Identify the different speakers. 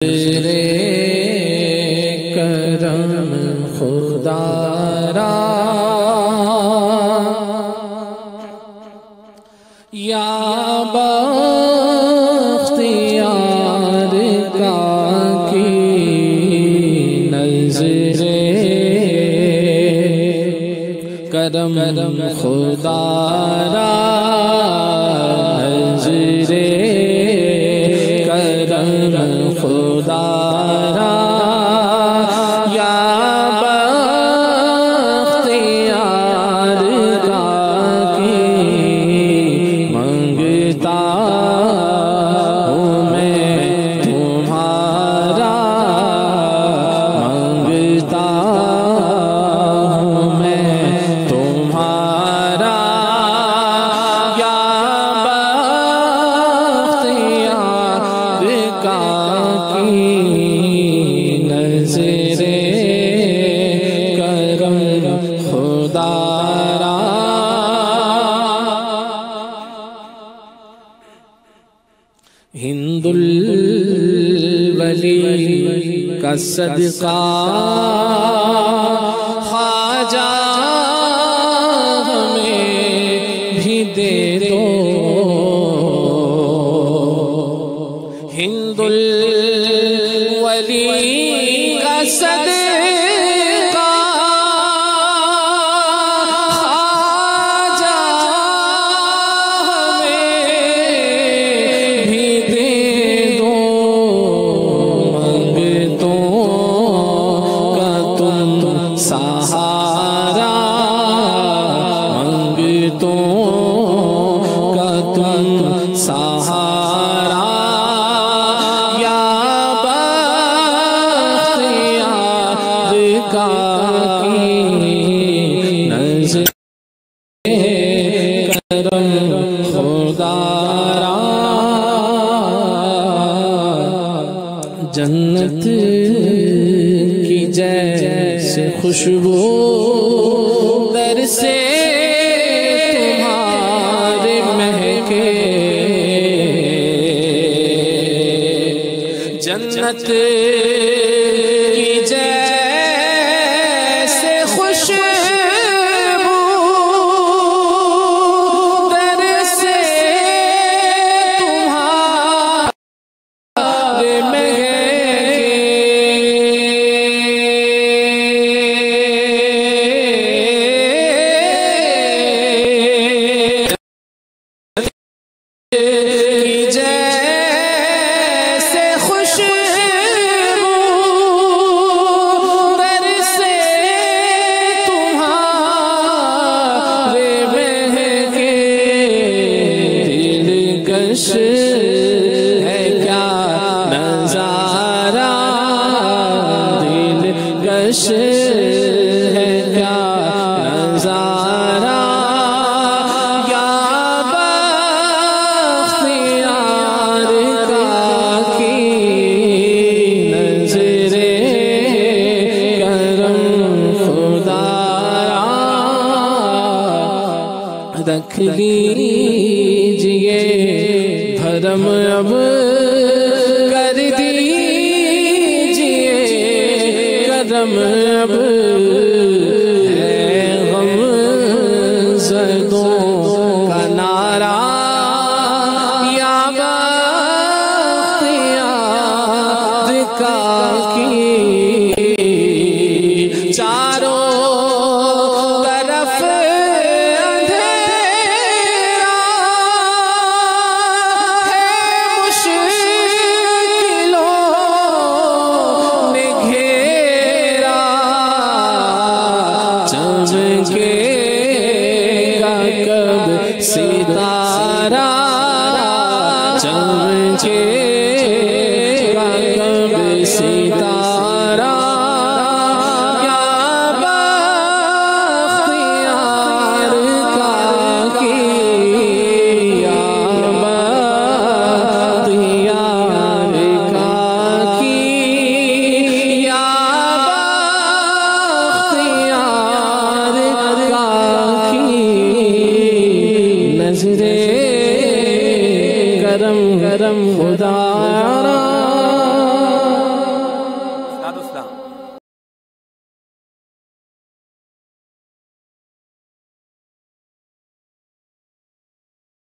Speaker 1: تیرے کرم خدا را یا بختیار کا کی نظر کرم خدا را نظر کرم خدا را یا بختیار کا کی منگتا ہوں میں تمہارا منگتا ہوں میں تمہارا یا بختیار کا کی نظر کرم خدا را ہند الولی کا صدقہ خواجہ ہمیں بھی دے دو ہند الولی کا صدقہ خواجہ ہمیں بھی دے دو منگتوں کا تم سہارا منگتوں کا تم سہارا یا بختیار کا کی نظر کرم خدا را جنت کی جیسے خوشبو در سے تمہارے مہکے جنت کی جیسے خوشبو در سے تمہارے جیسے خوشبو در سے تمہارے مہکے دلکش ہے کیا نظارہ دلکش ہے کیا نظارہ یا بختیار کا کی نظر کرم خدا را رکھ لیجئے بھرم اب کر دیجئے کرم اب ہے غم زدوں کا نعرہ یا بختیار کا کی